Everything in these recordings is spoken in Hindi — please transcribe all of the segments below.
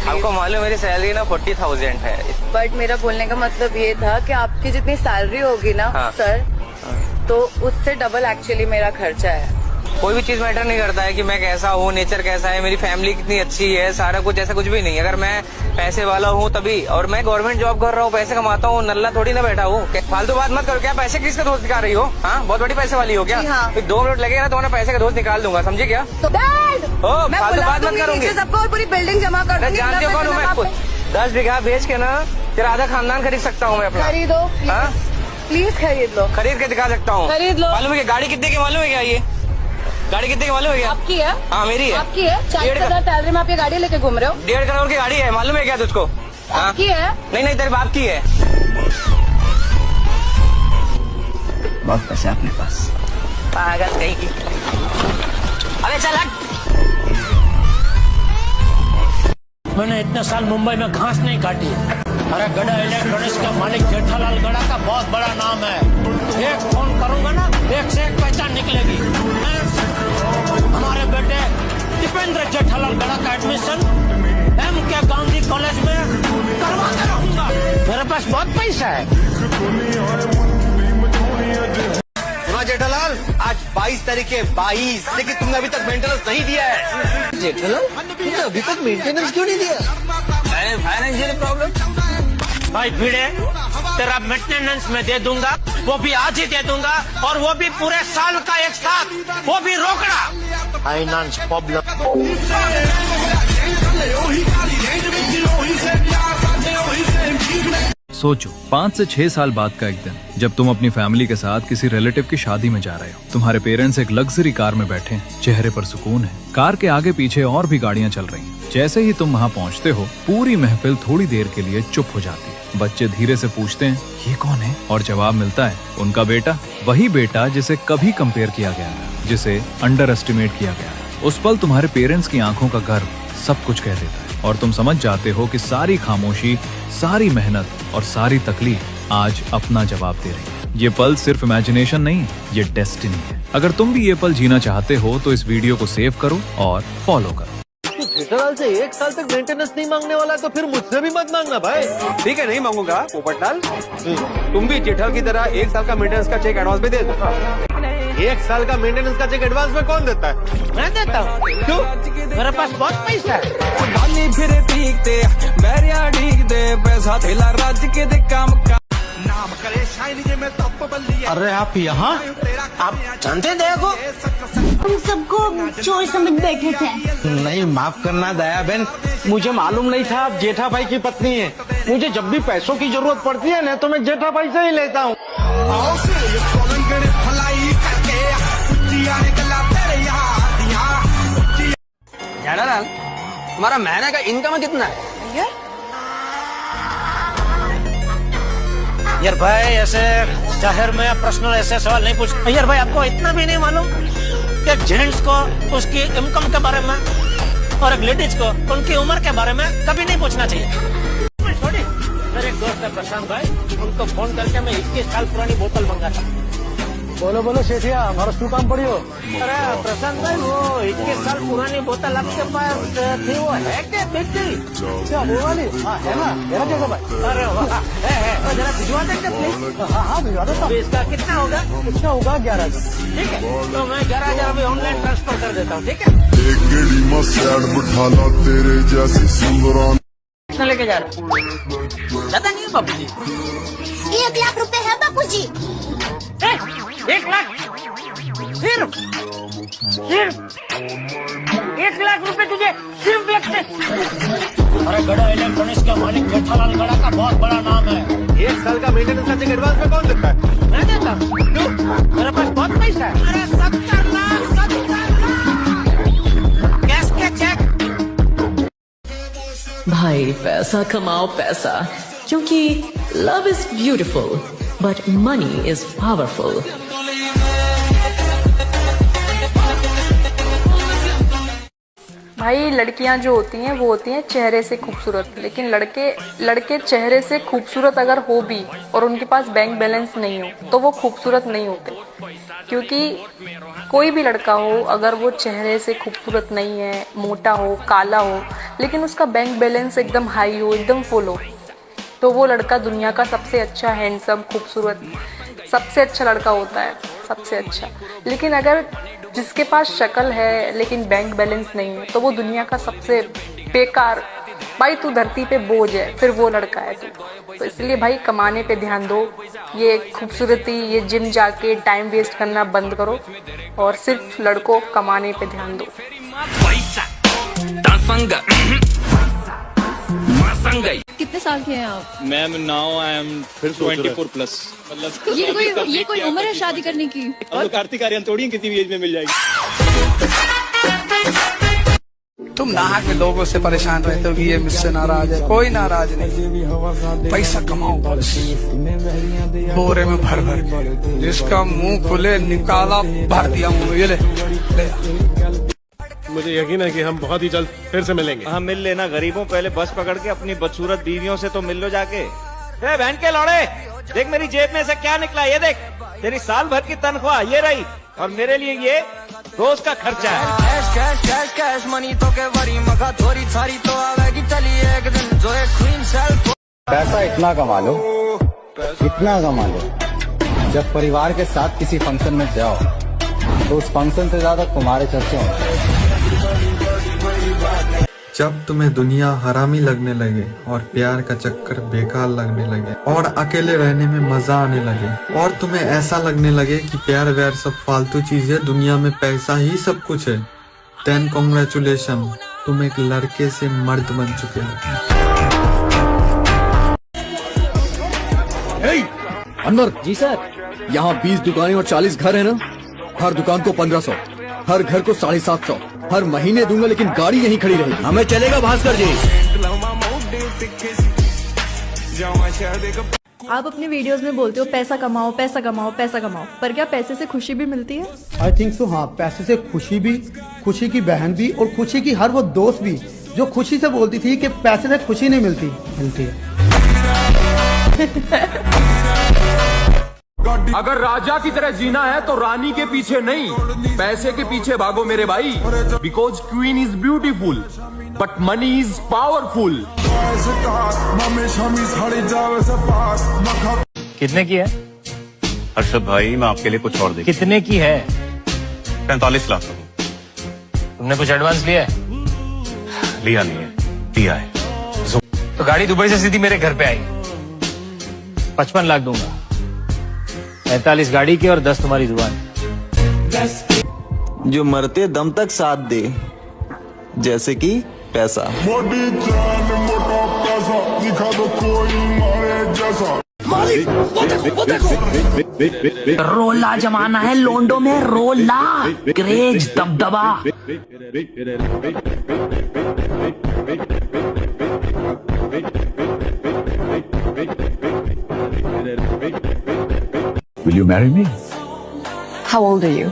आपको मालूम मेरी सैलरी ना 40,000 है। बट मेरा बोलने का मतलब ये था कि आपकी जितनी सैलरी होगी ना सर, तो उससे डबल एक्चुअली मेरा खर्चा है। कोई भी चीज मैटर नहीं करता है कि मैं कैसा हूँ, नेचर कैसा है, मेरी फैमिली कितनी अच्छी है, सारा कुछ ऐसा कुछ भी नहीं। अगर मैं पैसे वाला हूँ तभी, और मैं गवर्नमेंट जॉब कर रहा हूँ, पैसे कमाता हूँ, नल्ला थोड़ी ना बैठा हूँ। फालतू बात मत करो। क्या पैसे किसका दोस्त दिखा रही हो? हाँ, बहुत बड़ी पैसे वाली हो क्या? फिर 2 मिनट लगेगा ना तो मैं पैसे का दोस्त निकाल दूंगा, समझे क्या? फालतू बात मत करूंगी। सबको पूरी बिल्डिंग जमा कर दूंगी। जानती हो कौन हूँ मैं? 10 बीघा बेच के ना तेरा आधा खानदान खरीद सकता हूँ मैं अपना। खरीदो प्लीज, खरीद लो। खरीद के दिखा सकता हूँ। खरीद लो। मालूम है गाड़ी कितने की? मालूम है क्या ये गाड़ी कितने की? मालूम है क्या? आपकी है? हाँ मेरी है। आपकी है? 40,000 सैलरी में आप ये गाड़ी लेके घूम रहे हो? 1.5 करोड़ की गाड़ी है, मालूम है क्या तुझको? आपकी है? नहीं, तेरे बाप की है। बहुत पैसे अपने पास। पागल कहीं की। अबे चल हट। मैंने इतने साल मुंबई में घास नहीं काटी। अरे गड़ा इलेक्ट्रॉनिक्स का मालिक जेठालाल गड़ा का बहुत बड़ा नाम है। एक फोन करूंगा ना, एक से एक पहचान निकलेगी। हमारे बेटे दीपेंद्र जेठालाल गड़ा का एडमिशन M.K. गांधी कॉलेज में करवा के रहूंगा। मेरे पास बहुत पैसा है। जेठालाल, आज 22 तारीख है, 22, लेकिन तुमने अभी तक मेंटेनेंस नहीं दिया है। जेठालाल, तुमने अभी तक मेंटेनेंस क्यों नहीं दिया? Financial problem. भाई भिड़े, तेरा मेंटेनेंस में दे दूंगा, वो भी आज ही दे दूंगा, और वो भी पूरे साल का एक साथ, वो भी रोकड़ा। Finance problem. सोचो 5 से 6 साल बाद का एक दिन, जब तुम अपनी फैमिली के साथ किसी रिलेटिव की शादी में जा रहे हो। तुम्हारे पेरेंट्स एक लग्जरी कार में बैठे हैं, चेहरे पर सुकून है। कार के आगे पीछे और भी गाड़ियां चल रही हैं। जैसे ही तुम वहां पहुंचते हो, पूरी महफिल थोड़ी देर के लिए चुप हो जाती है। बच्चे धीरे से पूछते हैं, ये कौन है? और जवाब मिलता है, उनका बेटा। वही बेटा जिसे कभी कंपेयर किया गया था, जिसे अंडर एस्टिमेट किया गया था। उस पल तुम्हारे पेरेंट्स की आंखों का गर्व सब कुछ कह देता है, और तुम समझ जाते हो कि सारी खामोशी, सारी मेहनत और सारी तकलीफ आज अपना जवाब दे रही है। ये पल सिर्फ इमेजिनेशन नहीं, ये डेस्टिनी है। अगर तुम भी ये पल जीना चाहते हो तो इस वीडियो को सेव करो और फॉलो करो। जेठालाल से 1 साल तक मेंटेनेंस नहीं मांगने वाला है तो फिर मुझसे भी मत मांगना भाई। ठीक है, नहीं मांगूंगा पोपटलाल। तुम भी जेठालाल की तरह 1 साल का मेंटेनेंस का चेक एडवांस में दे दो। 1 साल का मेंटेनेंस का चेक एडवांस में कौन देता है? मैं देता हूँ। क्यों? मेरे पास बहुत पैसा है। फिर पीकते बैरिया ठीक दे पैसा थेला राज के दे काम का नाम करे शाइन जे में तप बल्ली। अरे आप यहाँ, आप जानते देखो, हम सबको चोर समझ बैठे थे। नहीं, माफ करना दया बहन, मुझे मालूम नहीं था आप जेठा भाई की पत्नी है। मुझे जब भी पैसों की जरूरत पड़ती है ना तो मैं जेठा भाई से ही लेता हूँ। जेठालाल, तुम्हारा महीने का इनकम कितना है? यार भाई ऐसे शहर में पर्सनल ऐसे सवाल नहीं पूछ। यार भाई आपको इतना भी नहीं मालूम कि जेंट्स को उसकी इनकम के बारे में और एक लेडीज को उनकी उम्र के बारे में कभी नहीं पूछना चाहिए। छोड़ी, मेरे एक दोस्त है प्रशांत भाई, उनको फोन करके मैं 21 साल पुरानी बोतल मंगाता। बोलो बोलो सेठिया, हमारा शुभ काम पड़ियो। अरे प्रशांत भाई, वो 21 साल पुरानी बोतल आपके पास थी, वो है क्या बिक गई? क्या वो वाली? हाँ है ना, मेरा जगह भाई। अरे वाह, है तो जरा भिजवा देंगे प्लीज। हाँ भिजवा देता हूँ। इसका कितना होगा? कितना होगा? 11,000। ठीक है, तो मैं 11,000 अभी ऑनलाइन ट्रांसफर कर देता हूँ। ठीक है, कितना लेके जा रहे हो? ज्यादा नहीं है बापू जी। 1 लाख रुपए है बापू जी। 1 लाख? सिर्फ 1 लाख रुपए तुझे सिर्फ लगते? अरे गड़ा इलेक्ट्रॉनिक्स का मालिक जेठालाल गड़ा का बहुत बड़ा नाम है। 1 साल का मेंटेनेंस का चेक एडवांस में कौन देता है? मैं देता हूँ। क्यों? मेरे पास बहुत पैसा है। अरे 70 लाख कैश के चेक। भाई पैसा कमाओ पैसा, क्योंकि love is beautiful but money is powerful. भाई लड़कियां जो होती हैं वो होती हैं चेहरे से खूबसूरत, लेकिन लड़के चेहरे से खूबसूरत अगर हो भी और उनके पास बैंक बैलेंस नहीं हो तो वो खूबसूरत नहीं होते, क्योंकि कोई भी लड़का हो, अगर वो चेहरे से खूबसूरत नहीं है, मोटा हो, काला हो, लेकिन उसका बैंक बैलेंस एकदम हाई हो, एकदम फुल हो, तो वो लड़का दुनिया का सबसे अच्छा, हैंडसम, खूबसूरत, सबसे अच्छा लड़का होता है, सबसे अच्छा। लेकिन अगर जिसके पास शक्ल है लेकिन बैंक बैलेंस नहीं है, तो वो दुनिया का सबसे बेकार, भाई तू धरती पे बोझ है, फिर वो लड़का है तू। तो इसलिए भाई कमाने पे ध्यान दो, ये खूबसूरती, ये जिम जाके टाइम वेस्ट करना बंद करो और सिर्फ लड़कों कमाने पे ध्यान दो। कितने साल के हैं आप? Ma'am now I am 24+। मतलब ये कोई उम्र है शादी करने की? अब तो कार्तिक आर्यन थोड़ी किसी भी एज में मिल जाएगी। तुम नहा के लोगों से परेशान रहते हो कि ये मुझसे नाराज है। कोई नाराज नहीं, पैसा कमाओ बस, बोरे में भर भर, जिसका मुंह खुले निकाला भर दिया मुंह। ये ले। मुझे यकीन है कि हम बहुत ही जल्द फिर से मिलेंगे। हाँ मिल लेना गरीबों, पहले बस पकड़ के अपनी बदसूरत बीवियों से तो मिल लो जाके। बहन के लौड़े, देख मेरी जेब में से क्या निकला, ये देख, तेरी साल भर की तनख्वाह ये रही, और मेरे लिए ये रोज का खर्चा है। Cash cash cash cash money तो के वरी मगा थोड़ी सारी तो आवेगी चली एक दिन जो एक क्वीन सेल्फ। पैसा इतना कमा लो, इतना कमा लो, जब परिवार के साथ किसी फंक्शन में जाओ तो उस फंक्शन से ज्यादा तुम्हारे चर्चे होंगे। जब तुम्हें दुनिया हरामी लगने लगे और प्यार का चक्कर बेकार लगने लगे और अकेले रहने में मजा आने लगे और तुम्हें ऐसा लगने लगे कि प्यार व्यार सब फालतू चीज है, दुनिया में पैसा ही सब कुछ है, देन कॉन्ग्रेचुलेशन, तुम एक लड़के से मर्द बन चुके हो। अनवर जी सर, यहाँ 20 दुकानें और 40 घर है ना, हर दुकान को 1500, हर घर को 750, हर महीने दूंगा, लेकिन गाड़ी यहीं खड़ी रहेगी। हमें चलेगा भास्कर जी। आप अपने वीडियोस में बोलते हो पैसा कमाओ पैसा कमाओ पैसा कमाओ, पर क्या पैसे से खुशी भी मिलती है? आई थिंक सो, हाँ, पैसे से खुशी भी, खुशी की बहन भी, और खुशी की हर वो दोस्त भी जो खुशी से बोलती थी कि पैसे से खुशी नहीं मिलती है। अगर राजा की तरह जीना है तो रानी के पीछे नहीं, पैसे के पीछे भागो मेरे भाई। Because queen is beautiful but money is powerful. कितने की है हर्षद भाई? मैं आपके लिए कुछ और देखूं। कितने की है? 45 लाख। तुमने कुछ एडवांस लिया है? लिया नहीं है, दिया है। तो गाड़ी दुबई से सीधी मेरे घर पे आई, 55 लाख दूंगा, 45 गाड़ी की और 10 तुम्हारी दुकान। जो मरते दम तक साथ दे, जैसे कि पैसा। रोला जमाना है लोंडो में, रोला क्रेज दबदबा। Will you marry me? How old are you?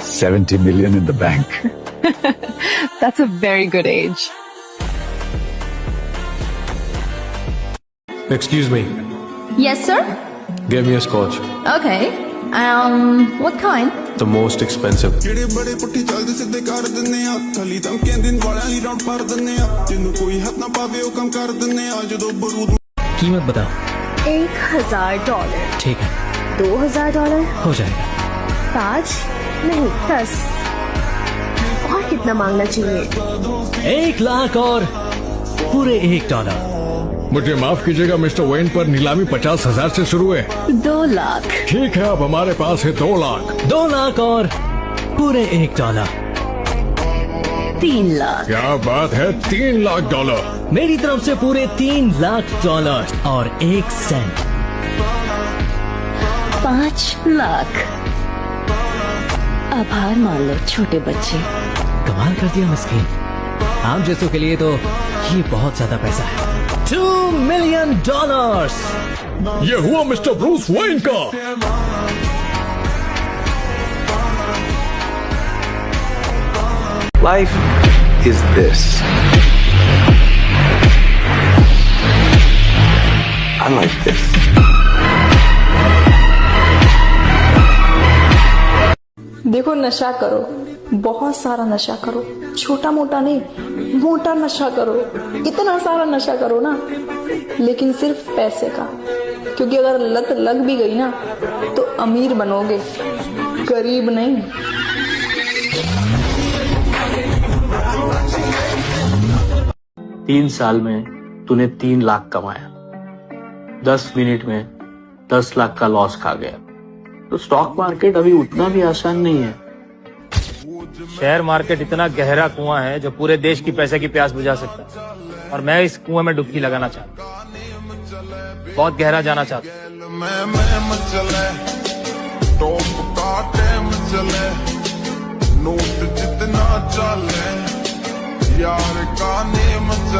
70 million in the bank. That's a very good age. Excuse me. Yes sir. Give me a scotch. Okay. What kind? The most expensive. कीमत बताओ। $1000। ठीक है, $2000 हो जाएगा। 5 नहीं 10। और कितना मांगना चाहिए? 1 लाख और पूरे $1। मुझे माफ कीजिएगा मिस्टर वेन, पर नीलामी 50,000 से शुरू है। 2 लाख। ठीक है, अब हमारे पास है 2 लाख। 2 लाख और पूरे $1। 3 लाख। क्या बात है, $3 लाख। मेरी तरफ से पूरे $3 लाख और 1 सेंट। 5 लाख। आभार मान लो छोटे बच्चे। कमाल कर दिया मिस्किन, आम जैसों के लिए तो ये बहुत ज्यादा पैसा है। $2 मिलियन। ये हुआ मिस्टर ब्रूस वेन का। Life is this. I like this. देखो नशा करो, बहुत सारा नशा करो, छोटा मोटा नहीं मोटा नशा करो, इतना सारा नशा करो ना, लेकिन सिर्फ पैसे का, क्योंकि अगर लत लग भी गई ना तो अमीर बनोगे, गरीब नहीं। तीन साल में तूने 3 लाख कमाया, 10 मिनट में 10 लाख का लॉस खा गया। तो स्टॉक मार्केट अभी उतना भी आसान नहीं है। शेयर मार्केट इतना गहरा कुआं है जो पूरे देश की पैसे की प्यास बुझा सकता है, और मैं इस कुएं में डुबकी लगाना चाहता हूं, बहुत गहरा जाना चाहता हूं। नोट जितना चले यार का नेम